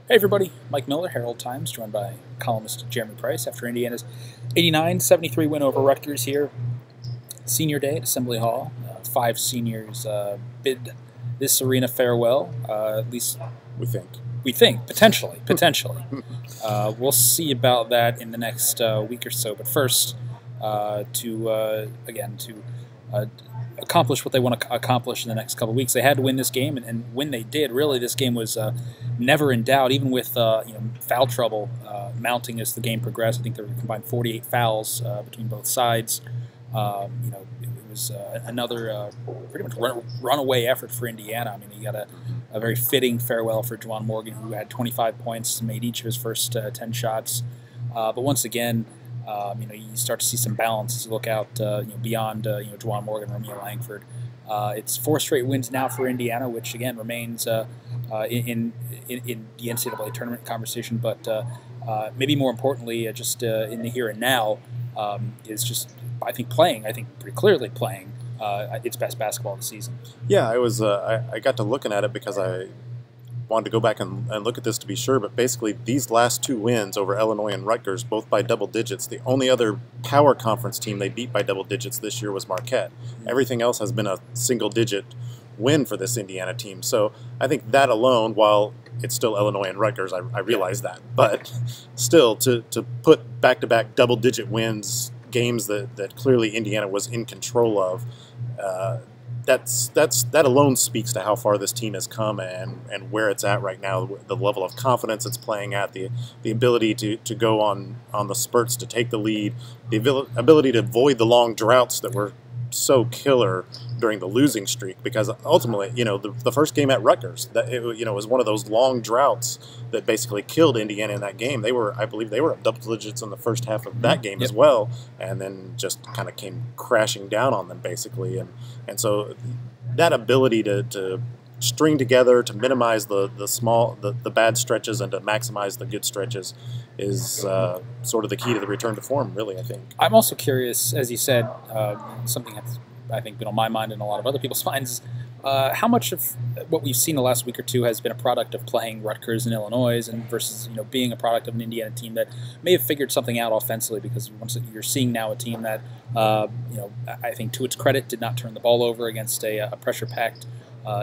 Hey everybody, Mike Miller, Herald Times, joined by columnist Jeremy Price after Indiana's 89-73 win over Rutgers here. Senior day at Assembly Hall. Five seniors bid this arena farewell, at least We think. potentially. We'll see about that in the next week or so. But first, to accomplish what they want to accomplish in the next couple of weeks, they had to win this game, and when they did, really, this game was never in doubt. Even with foul trouble mounting as the game progressed, I think there were combined 48 fouls between both sides. It was another pretty much runaway effort for Indiana. I mean, you got a very fitting farewell for Juwan Morgan, who had 25 points, made each of his first 10 shots. But once again, you start to see some balance as you look out, beyond Juwan Morgan, Romeo Langford. It's 4 straight wins now for Indiana, which again remains in the NCAA tournament conversation. But maybe more importantly, just in the here and now, is just I think pretty clearly playing its best basketball of the season. Yeah, I got to looking at it because I wanted to go back and look at this to be sure, but basically these last 2 wins over Illinois and Rutgers, both by double digits. The only other power conference team they beat by double digits this year was Marquette. Everything else has been a single-digit win for this Indiana team. So I think that alone, while it's still Illinois and Rutgers, I realize that, but still to put back-to-back double-digit wins, games that clearly Indiana was in control of, that alone speaks to how far this team has come and where it's at right now, the level of confidence it's playing at, the ability to go on the spurts to take the lead, the ability to avoid the long droughts that were so killer during the losing streak, because ultimately, the first game at Rutgers, that it was one of those long droughts that basically killed Indiana in that game. I believe they were up double digits in the first half of that game as well, and then just kind of came crashing down on them basically, and so that ability to string together, to minimize the bad stretches and to maximize the good stretches is sort of the key to the return to form, really, I think. I'm also curious, as you said, something that's I think been on my mind and a lot of other people's minds, how much of what we've seen the last week or two has been a product of playing Rutgers and Illinois, and versus being a product of an Indiana team that may have figured something out offensively, because once you're seeing now a team that I think to its credit did not turn the ball over against a pressure-packed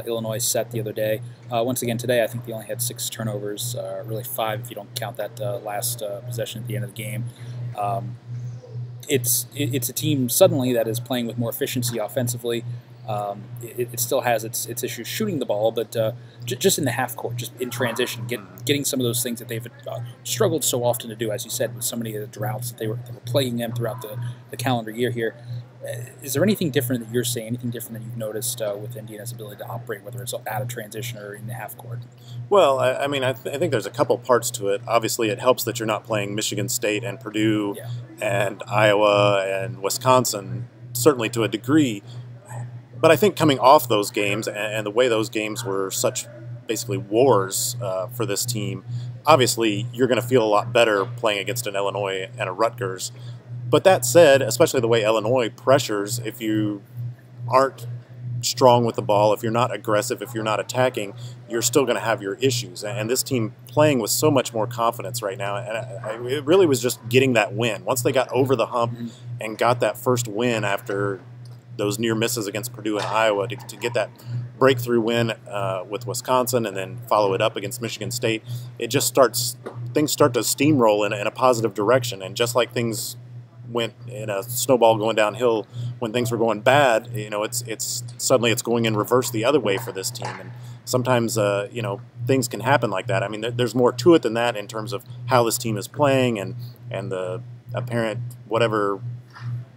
Illinois set the other day. Once again today, I think they only had 6 turnovers, really 5 if you don't count that last possession at the end of the game. It's a team suddenly that is playing with more efficiency offensively. It still has its issues shooting the ball, but just in the half court, just in transition, getting some of those things that they've struggled so often to do, as you said, with so many of the droughts that were plaguing them throughout the calendar year here. Is there anything different that you're seeing, anything different that you've noticed with Indiana's ability to operate, whether it's out of transition or in the half court? Well, I think there's a couple parts to it. Obviously, it helps that you're not playing Michigan State and Purdue and Iowa and Wisconsin, certainly to a degree. But I think coming off those games and the way those games were such basically wars for this team, obviously you're going to feel a lot better playing against an Illinois and a Rutgers. But that said, especially the way Illinois pressures, if you aren't strong with the ball, if you're not aggressive, if you're not attacking, you're still going to have your issues. And this team playing with so much more confidence right now, and it really was just getting that win. Once they got over the hump and got that first win after those near misses against Purdue and Iowa, to get that breakthrough win with Wisconsin and then follow it up against Michigan State, things start to steamroll in a positive direction. And just like things went in a snowball going downhill when things were going bad, it's suddenly going in reverse the other way for this team. And sometimes things can happen like that. I mean, there's more to it than that in terms of how this team is playing, and the apparent whatever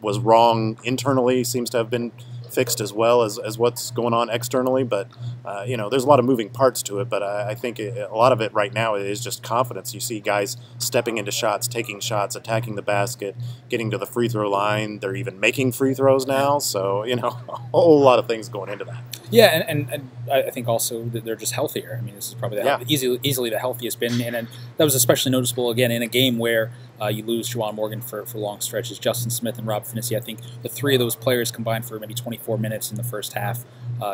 was wrong internally seems to have been fixed as well as what's going on externally. But there's a lot of moving parts to it, but I think a lot of it right now is just confidence. You see guys stepping into shots, taking shots, attacking the basket, getting to the free throw line. They're even making free throws now, so a whole lot of things going into that. Yeah, and I think also that they're just healthier. I mean, this is probably Yeah. easily the healthiest been, and that was especially noticeable again in a game where you lose Juwan Morgan for long stretches. Justin Smith and Rob Finney, I think the three of those players combined for maybe 24 minutes in the first half,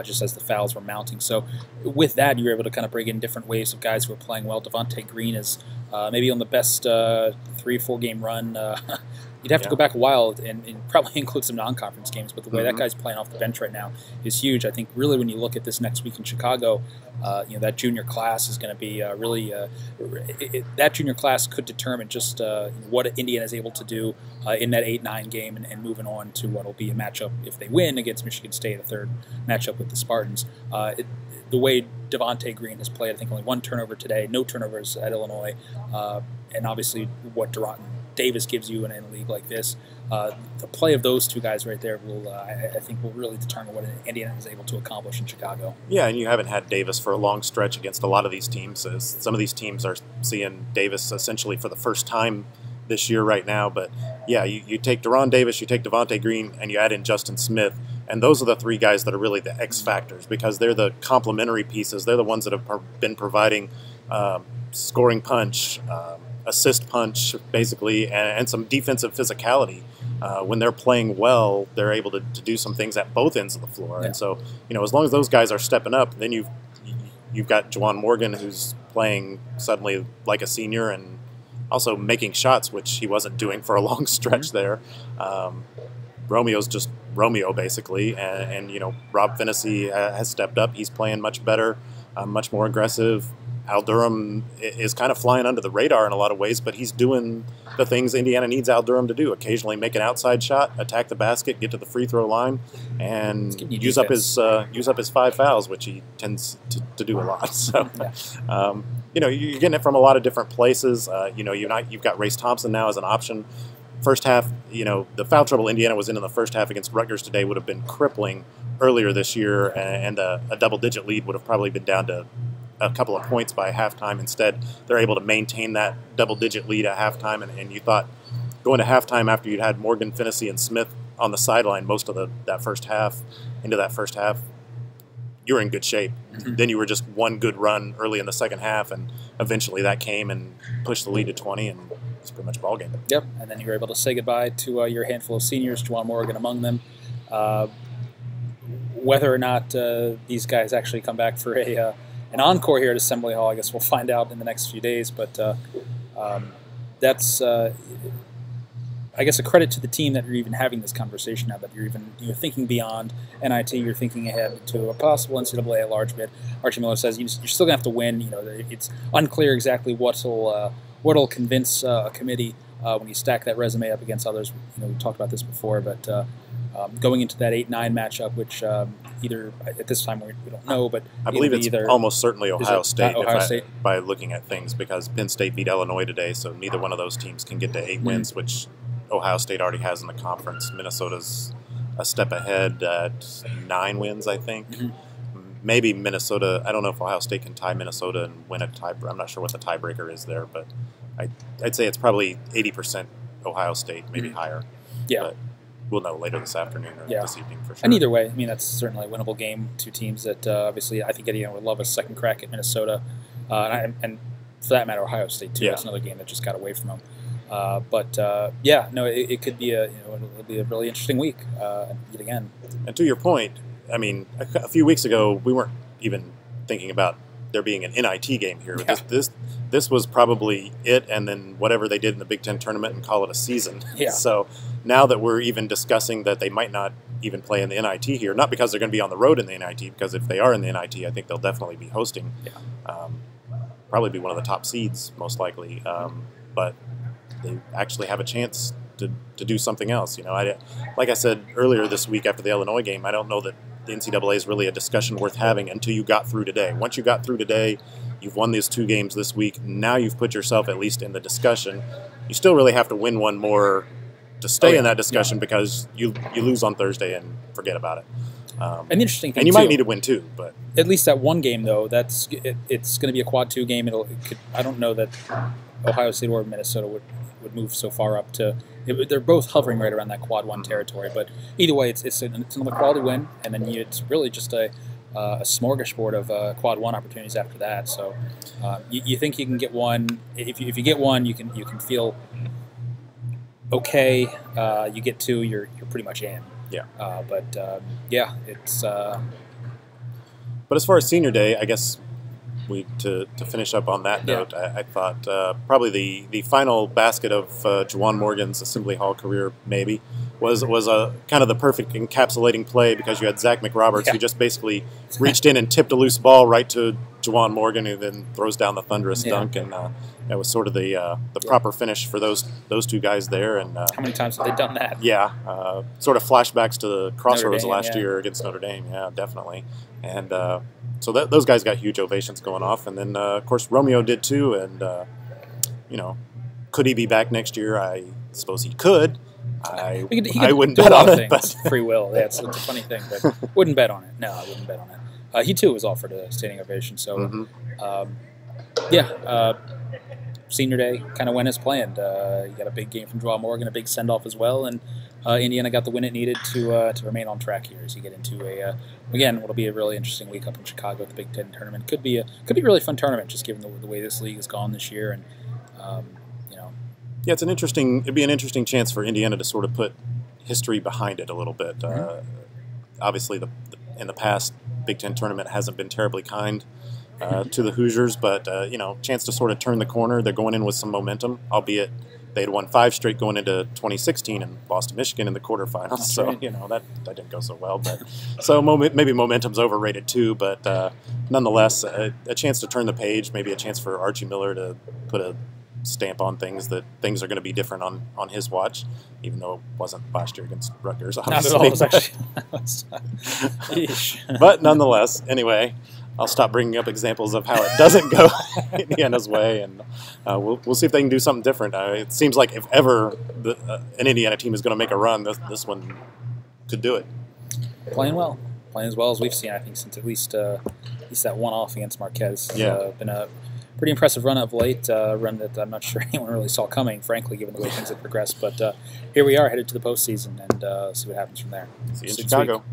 just as the fouls were mounting. So with that, you were able to kind of bring in different waves of guys who are playing well. Devontae Green is maybe on the best 3 or 4 game run. You'd have to go back a while and probably include some non-conference games, but the way that guy's playing off the bench right now is huge. I think really when you look at this next week in Chicago, that junior class is going to be really that junior class could determine just what Indiana is able to do in that 8-9 game and moving on to what will be a matchup if they win against Michigan State, a third matchup with the Spartans. The way Devontae Green has played, I think only 1 turnover today, no turnovers at Illinois, and obviously what Duranton Davis gives you in a league like this. The play of those two guys right there will, I think, will really determine what Indiana is able to accomplish in Chicago. Yeah, and you haven't had Davis for a long stretch against a lot of these teams. Some of these teams are seeing Davis essentially for the first time this year right now. But yeah, you take Deron Davis, you take Devontae Green, and you add in Justin Smith, and those are the 3 guys that are really the X factors because they're the complementary pieces. They're the ones that have been providing scoring punch, assist punch, basically, and some defensive physicality. When they're playing well, they're able to do some things at both ends of the floor. Yeah. And so, as long as those guys are stepping up, then you've got Juwan Morgan, who's playing suddenly like a senior and also making shots, which he wasn't doing for a long stretch there. Romeo's just Romeo, basically. And Rob Finney has stepped up. He's playing much better, much more aggressive. Al Durham is kind of flying under the radar in a lot of ways, but he's doing the things Indiana needs Al Durham to do. Occasionally make an outside shot, attack the basket, get to the free throw line, and use up his 5 fouls, which he tends to do a lot. So, you're getting it from a lot of different places. You've got Race Thompson now as an option. First half, the foul trouble Indiana was in the first half against Rutgers today would have been crippling earlier this year, and a double-digit lead would have probably been down to a couple of points by halftime. Instead, they're able to maintain that double-digit lead at halftime, and you thought going to halftime after you'd had Morgan, Finney, and Smith on the sideline most of that first half, you're in good shape. Then you were just one good run early in the second half, and eventually that came and pushed the lead to 20, and it's pretty much ball game. Yep, and then you were able to say goodbye to your handful of seniors, Juwan Morgan among them. Whether or not these guys actually come back for an encore here at Assembly Hall, I guess we'll find out in the next few days. But that's, I guess, a credit to the team that you're even having this conversation now, that you're thinking beyond NIT, you're thinking ahead to a possible NCAA at large bid. Archie Miller says you're still going to have to win. It's unclear exactly what'll convince a committee when you stack that resume up against others. We talked about this before, but going into that 8-9 matchup, which either at this time we don't know, but I believe it's almost certainly Ohio State, State by looking at things, because Penn State beat Illinois today, so neither one of those teams can get to 8 wins, which Ohio State already has in the conference. Minnesota's a step ahead at 9 wins, I think. Maybe Minnesota. I don't know if Ohio State can tie Minnesota and win a tiebreaker. I'm not sure what the tiebreaker is there, but I'd say it's probably 80% Ohio State, maybe higher. Yeah. But we'll know later this afternoon or this evening for sure. And either way, that's certainly a winnable game. 2 teams that obviously I think Indiana would love a second crack at Minnesota, and for that matter, Ohio State too. That's another game that just got away from them. It could be it'll be a really interesting week yet again. And to your point, a few weeks ago we weren't even thinking about there being an NIT game here. Yeah. This was probably it, and then whatever they did in the Big Ten tournament and call it a season. Yeah. So now that we're even discussing that they might not even play in the NIT here, not because they're going to be on the road in the NIT, because if they are in the NIT, I think they'll definitely be hosting. Yeah. Probably be one of the top seeds, most likely. But they actually have a chance to do something else. Like I said earlier this week after the Illinois game, I don't know that the NCAA is really a discussion worth having until you got through today. Once you got through today, you've won these 2 games this week. Now you've put yourself at least in the discussion. You still really have to win one more to stay in that discussion, because you lose on Thursday and forget about it. An interesting thing, and you might need to win 2, but at least that one game though, it's going to be a quad 2 game. I don't know that Ohio State or Minnesota would move so far up to. They're both hovering right around that quad 1 territory, but either way, it's another quality win, and then it's really just a smorgasbord of quad one opportunities after that. So you think you can get one. If you get one, you can feel okay. You get two, you're pretty much in. Yeah. Yeah, it's. But as far as senior day, I guess to finish up on that note, I thought probably the final basket of Juwan Morgan's Assembly Hall career maybe was a kind of the perfect encapsulating play, because you had Zach McRoberts who just basically reached in and tipped a loose ball right to Juwan Morgan, who then throws down the thunderous dunk, and that was sort of the proper finish for those two guys there. And how many times have they done that? Yeah, sort of flashbacks to the Crossroads last year against Notre Dame. Yeah, definitely. And so those guys got huge ovations going off, and then of course Romeo did too. And could he be back next year? I suppose he could. I wouldn't bet on it, but free will. Yeah, it's a funny thing, but wouldn't bet on it. No, I wouldn't bet on it. He too was offered a standing ovation. So, senior day kind of went as planned. You got a big game from Juwan Morgan, a big send off as well, and Indiana got the win it needed to remain on track here as you get into again what'll be a really interesting week up in Chicago at the Big Ten tournament. Could be a really fun tournament just given the way this league has gone this year, and yeah, it'd be an interesting chance for Indiana to sort of put history behind it a little bit. Obviously, in the past, Big Ten tournament hasn't been terribly kind to the Hoosiers, but chance to sort of turn the corner. They're going in with some momentum, albeit they'd won 5 straight going into 2016 and lost to Michigan in the quarterfinals. That's so right. that didn't go so well. But so maybe momentum's overrated too. But nonetheless, a chance to turn the page. Maybe a chance for Archie Miller to put a stamp on things, that things are going to be different on his watch, even though it wasn't last year against Rutgers, obviously. Not at all. It was actually, but nonetheless, anyway, I'll stop bringing up examples of how it doesn't go Indiana's way, and we'll see if they can do something different. It seems like if ever an Indiana team is going to make a run, this one could do it. Playing as well as we've seen, I think, since at least that one-off against Marquez. Been a pretty impressive run of late, run that I'm not sure anyone really saw coming, frankly, given the way things have progressed. But here we are, headed to the postseason, and see what happens from there. See you in Chicago.